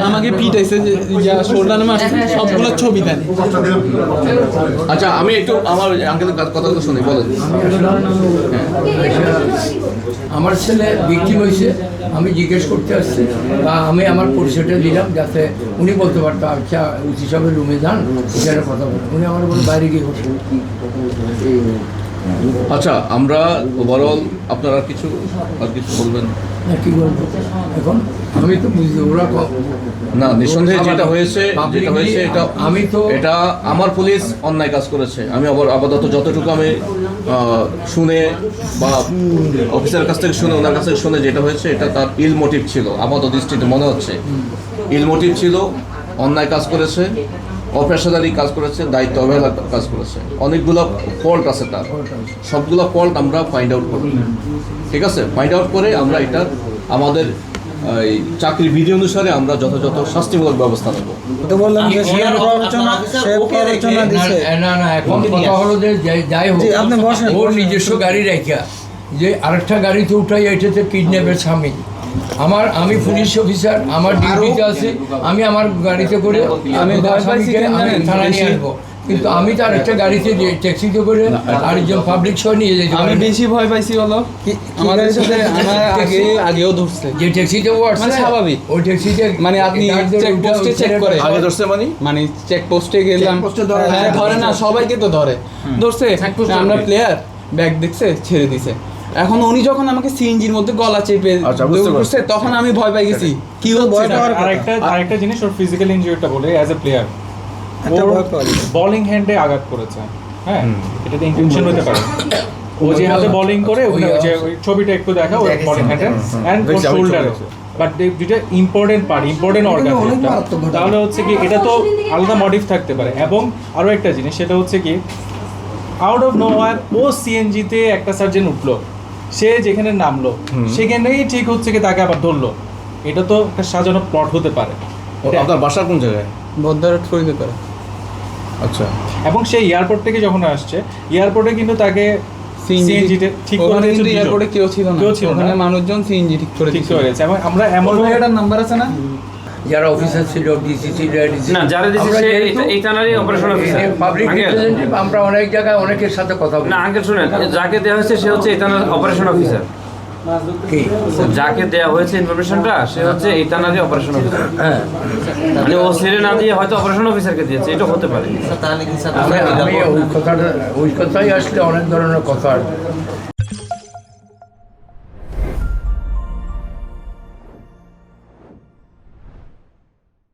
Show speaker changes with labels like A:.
A: আমাকে পিটাইছে যে শোল্ডার মারছে, সবগুলো ছবি দেন।
B: আচ্ছা আমি একটু আমার আঙ্কেলের কথাগুলো শুনি, বলেন।
C: আমার ছেলে ভিকটিম হয়েছে, আমি জিজ্ঞেস করতে আসছি বা আমি আমার পরিচয়টা দিলাম যাতে উনি বলতে পারতো আচ্ছা উচিত সাহেবের রুমে যান, এখানে কথা বলেন। উনি আমার বলে বাইরে গিয়ে বসে।
B: আচ্ছা আমরা ওভারঅল আপনারা আর কিছু বলবেন
C: না কি বলবো এখন, আমি তো বুঝলি ওরা
B: না? নিঃসন্দেহে যেটা হয়েছে এটা
C: আমি তো
B: এটা আমার পুলিশ অন্যায় কাজ করেছে। আমি আপাতত যতটুকু আমি শুনে বা অফিসারের কাছ থেকে শুনে, ওনার কাছ থেকে শুনে যেটা হয়েছে, এটা তার ইল মোটিভ ছিল। আমাদের দৃষ্টিতে মনে হচ্ছে ইল মোটিভ ছিল, অন্যায় কাজ করেছে, অপেশাদারি কাজ করেছে, দায়িত্ব অবহেলা কাজ করেছে। অনেকগুলো ফল্ট আছে তার, সবগুলো ফল্ট আমরা ফাইন্ড আউট করব, ঠিক আছে? ফাইন্ড আউট করে আমরা এটা আমাদের এই চাকরির বিধি অনুসারে আমরা যথাযথ শাস্তিমূলক ব্যবস্থা নেব।
D: তো বললাম যে সে প্ররোচনা দিছে।
C: না এখন কথা হলো যে যাই হোক,
D: আপনি বসেন।
C: ওর নিজস্ব গাড়ি রাখা যে আরেকটা গাড়িতে উঠাই এটাতে কিডন্যাপের সামিল। আমি পুলিশ অফিসার, আমার ডিউটিতে আছি, আমি আমার গাড়িতে করে আমি থানায় নিয়ে আসবো, কিন্তু আমি তো আরেকটা গাড়িতে ট্যাক্সিতে করে আরেকজন পাবলিক শো নিয়ে যেতে
A: আমি বেশি ভয় পাইছি হলো আমাদের সাথে আগেও ধরছে
C: যে ট্যাক্সিতে ও আসছে
A: স্বাভাবিক।
C: ওই ট্যাক্সিতে
A: মানে আপনি চেক পোস্টে চেক করে
B: আগে ধরছে মানে
A: চেক পোস্টে গেলাম, হ্যাঁ ধরে না, সবাইকে তো ধরছে। আমরা প্লেয়ার ব্যাগ দেখছে, ছেড়ে দিছে। এখন উনি যখন আমাকে সিএনজির মধ্যে গলা চেপে করছে, তখন আমি ভয় পাই গেছি কি হচ্ছে।
E: আরেকটা জিনিস, ওর ফিজিক্যাল ইনজুরিটা বলে অ্যাজ এ প্লেয়ার বলিং হ্যান্ডে আঘাত করেছে। হ্যাঁ, এটাতে ইন্টেনশন হতে পারে। ও যে হাতে বোলিং করে, ওই ছবিটা একটু দেখা, ওর বলিং হ্যান্ডে এন্ড ওর শোল্ডারে। বাট যেটা ইম্পর্টেন্ট অর্গান, তাহলে হচ্ছে কি এটা তো আলাদা মোটিভ থাকতে পারে। এবং আরো একটা জিনিস, সেটা হচ্ছে কি আউট অফ নোওয়্যার ও সিএনজিতে একটা সার্জেন্ট উঠলো, সে যেখানে নামলো সেখানেই ঠিক হচ্ছে কি তাকে আবার ধরলো। এটা তো একটা সাজানো প্লট হতে পারে।
B: আপনার বাসা কোন জায়গায়?
A: বদ্দারট ফরিদে পারে।
B: আচ্ছা,
E: এবং সেই এয়ারপোর্ট থেকে যখন আসছে, এয়ারপোর্টে কিন্তু তাকে সিএনজিতে ঠিক করে দিয়েছে।
A: কিন্তু এয়ারপোর্টে কেউ ছিল না, ওখানে মানুষজন সিএনজি ঠিক করে
E: দিয়েছে। এবং আমরা এমন
A: এটার নাম্বার আছে না,
C: যারা অফিসার ছিল ডিসিসি
F: না, যারা দিয়েছে এই থানারই অপারেশন অফিসার
C: পাবলিক রিপ্রেজেন্টেটিভ, আমরা অনেক জায়গায় অনেকের সাথে কথা বলি।
F: না আঙ্কেল শুনেন, যাকে দেওয়া হয়েছে সে হচ্ছে এই থানার অপারেশন অফিসার। যাকে দেওয়া হয়েছে ইনফরমেশনটা সে হচ্ছে এই থানারই অপারেশন অফিসার।
C: হ্যাঁ,
F: মানে ও ছেড়ে না দিয়ে হয়তো অপারেশন অফিসারকে দিয়েছে, এটা হতে পারে।
C: আমি ওই কথাই আসলে অনেক ধরনের কথা